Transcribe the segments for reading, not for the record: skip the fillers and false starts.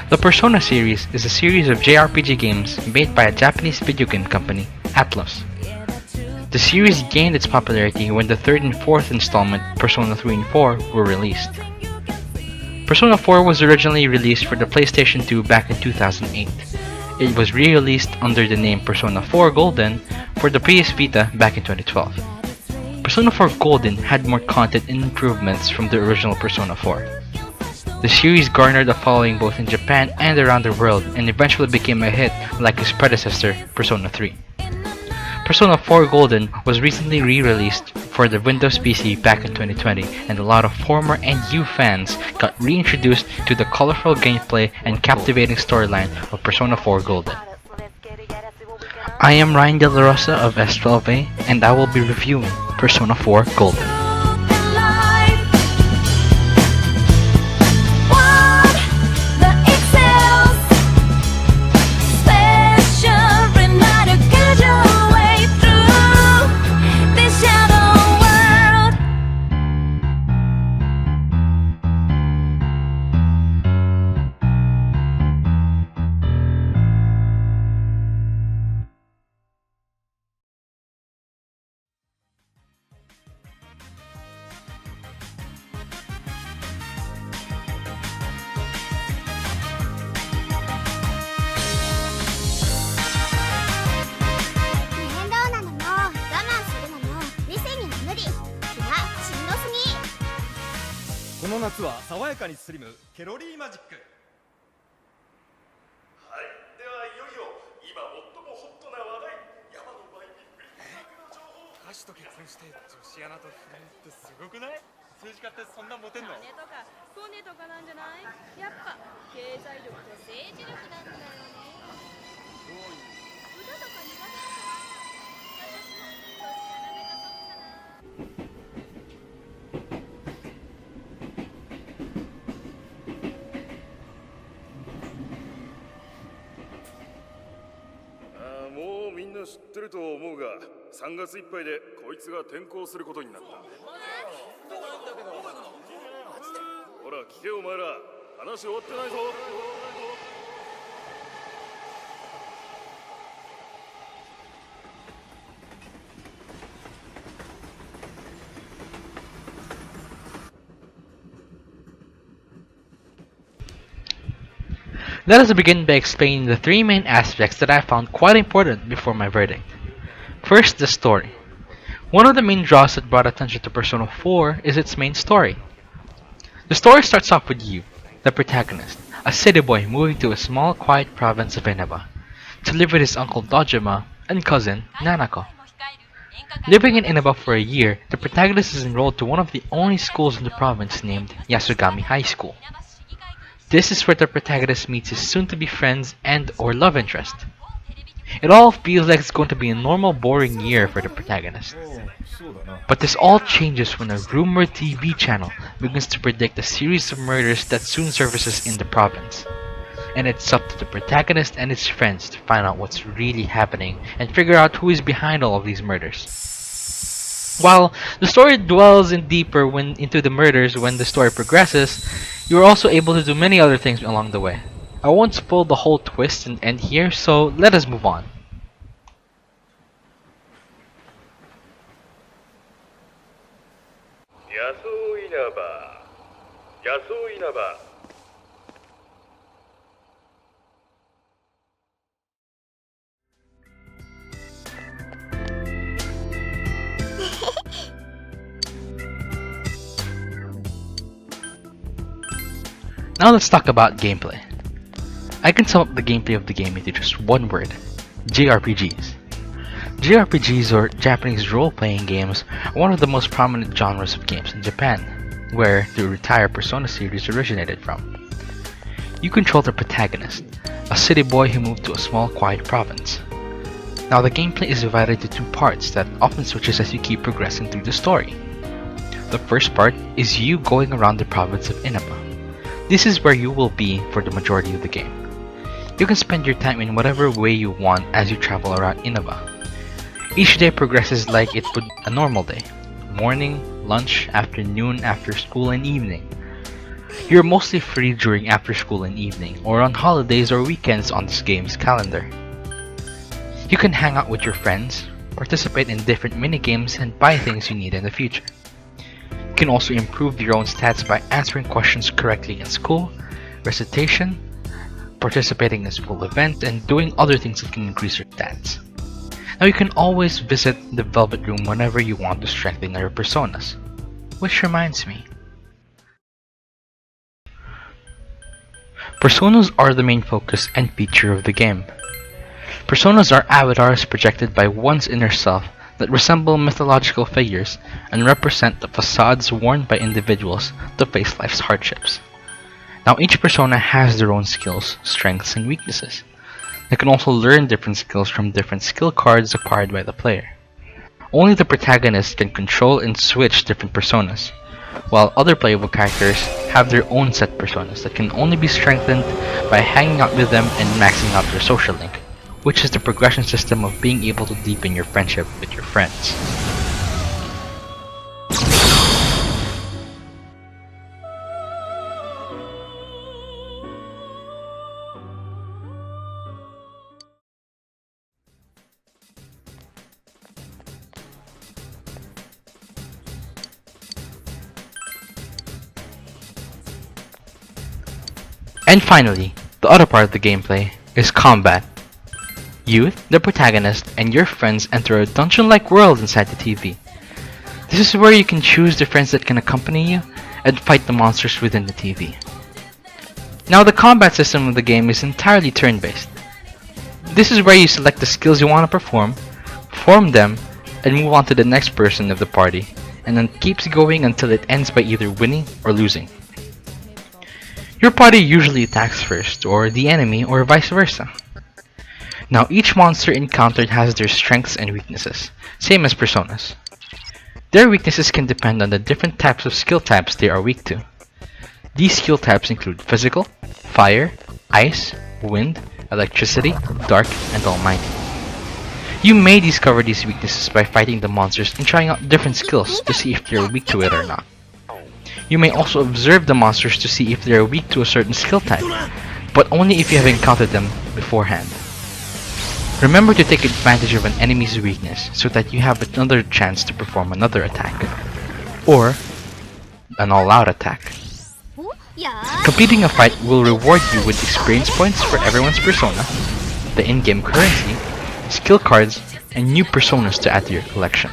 The Persona series is a series of JRPG games made by a Japanese video game company, Atlus. The series gained its popularity when the third and fourth installment, Persona 3 and 4, were released. Persona 4 was originally released for the PlayStation 2 back in 2008. It was re-released under the name Persona 4 Golden for the PS Vita back in 2012. Persona 4 Golden had more content and improvements from the original Persona 4. The series garnered a following both in Japan and around the world and eventually became a hit like its predecessor, Persona 3. Persona 4 Golden was recently re-released for the Windows PC back in 2020, and a lot of former and new fans got reintroduced to the colorful gameplay and captivating storyline of Persona 4 Golden. I am Ryan De La Rosa of S12A, and I will be reviewing Persona 4 Golden. Let us begin by explaining the three main aspects that I found quite important before my verdict. First, the story. One of the main draws that brought attention to Persona 4 is its main story. The story starts off with you, the protagonist, a city boy moving to a small, quiet province of Inaba, to live with his uncle Dojima and cousin Nanako. Living in Inaba for a year, the protagonist is enrolled to one of the only schools in the province named Yasugami High School. This is where the protagonist meets his soon-to-be friends and or love interest. It all feels like it's going to be a normal boring year for the protagonist. But this all changes when a rumored TV channel begins to predict a series of murders that soon surfaces in the province. And it's up to the protagonist and his friends to find out what's really happening and figure out who is behind all of these murders. While the story dwells in deeper into the murders when the story progresses, you are also able to do many other things along the way. I won't spoil the whole twist and end here, so let us move on. Inaba. Now let's talk about gameplay. I can sum up the gameplay of the game into just one word: JRPGs. JRPGs, or Japanese role-playing games, are one of the most prominent genres of games in Japan, where the retired Persona series originated from. You control the protagonist, a city boy who moved to a small quiet province. Now the gameplay is divided into two parts that often switches as you keep progressing through the story. The first part is you going around the province of Inaba. This is where you will be for the majority of the game. You can spend your time in whatever way you want as you travel around Inaba. Each day progresses like it would a normal day: morning, lunch, afternoon, after school, and evening. You're mostly free during after school and evening, or on holidays or weekends on this game's calendar. You can hang out with your friends, participate in different minigames, and buy things you need in the future. You can also improve your own stats by answering questions correctly in school, recitation, participating in school events, and doing other things that can increase your stats. Now you can always visit the Velvet Room whenever you want to strengthen your personas. Which reminds me, personas are the main focus and feature of the game. Personas are avatars projected by one's inner self that resemble mythological figures and represent the facades worn by individuals to face life's hardships. Now each persona has their own skills, strengths, and weaknesses. They can also learn different skills from different skill cards acquired by the player. Only the protagonist can control and switch different personas, while other playable characters have their own set personas that can only be strengthened by hanging out with them and maxing out their social link, which is the progression system of being able to deepen your friendship with your friends. And finally, the other part of the gameplay is combat. You, the protagonist, and your friends enter a dungeon-like world inside the TV. This is where you can choose the friends that can accompany you and fight the monsters within the TV. Now the combat system of the game is entirely turn-based. This is where you select the skills you want to perform them, and move on to the next person of the party, and then keeps going until it ends by either winning or losing. Your party usually attacks first, or the enemy, or vice versa. Now each monster encountered has their strengths and weaknesses, same as personas. Their weaknesses can depend on the different types of skill types they are weak to. These skill types include physical, fire, ice, wind, electricity, dark, and almighty. You may discover these weaknesses by fighting the monsters and trying out different skills to see if they are weak to it or not. You may also observe the monsters to see if they are weak to a certain skill type, but only if you have encountered them beforehand. Remember to take advantage of an enemy's weakness so that you have another chance to perform another attack, or an all-out attack. Completing a fight will reward you with experience points for everyone's persona, the in-game currency, skill cards, and new personas to add to your collection.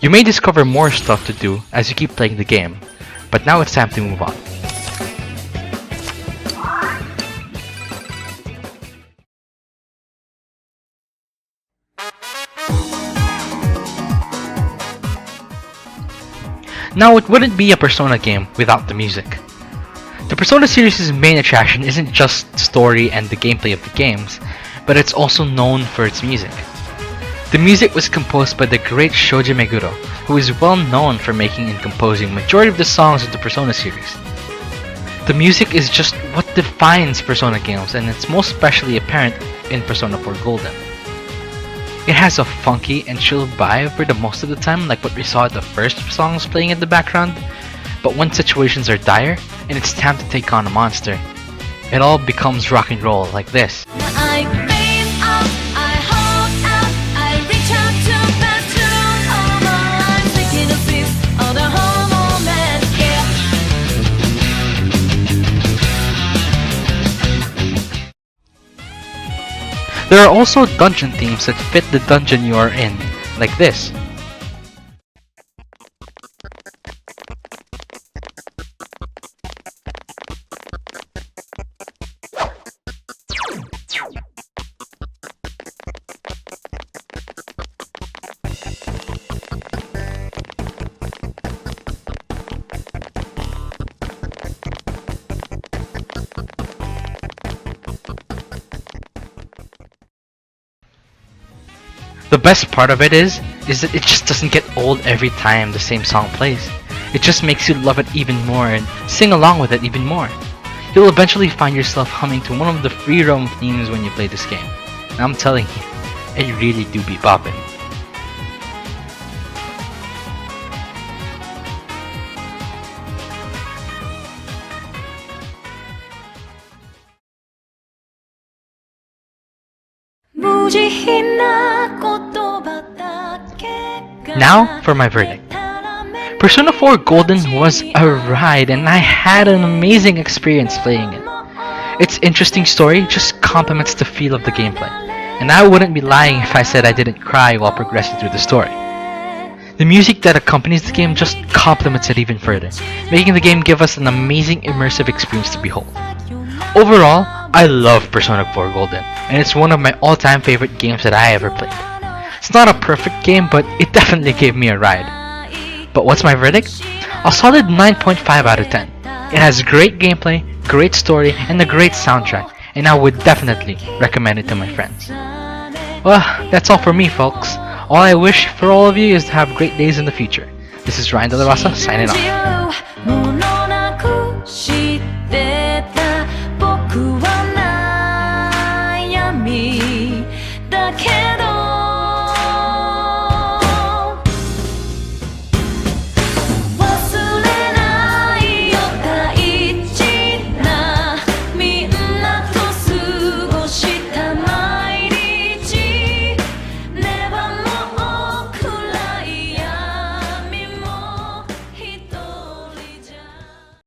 You may discover more stuff to do as you keep playing the game, but now it's time to move on. Now it wouldn't be a Persona game without the music. The Persona series' main attraction isn't just the story and the gameplay of the games, but it's also known for its music. The music was composed by the great Shoji Meguro, who is well known for making and composing majority of the songs of the Persona series. The music is just what defines Persona games, and it's most especially apparent in Persona 4 Golden. It has a funky and chill vibe for the most of the time, like what we saw at the first songs playing in the background, but when situations are dire and it's time to take on a monster, it all becomes rock and roll like this. There are also dungeon themes that fit the dungeon you are in, like this. The best part of it is that it just doesn't get old every time the same song plays. It just makes you love it even more and sing along with it even more. You'll eventually find yourself humming to one of the free roam themes when you play this game. And I'm telling you, it really do be boppin'. Now for my verdict. Persona 4 Golden was a ride and I had an amazing experience playing it. Its interesting story just complements the feel of the gameplay, and I wouldn't be lying if I said I didn't cry while progressing through the story. The music that accompanies the game just complements it even further, making the game give us an amazing immersive experience to behold. Overall, I love Persona 4 Golden, and it's one of my all-time favorite games that I ever played. It's not a perfect game, but it definitely gave me a ride. But what's my verdict? A solid 9.5 out of 10. It has great gameplay, great story, and a great soundtrack, and I would definitely recommend it to my friends. Well, that's all for me, folks. All I wish for all of you is to have great days in the future. This is Ryan De La Rosa signing off.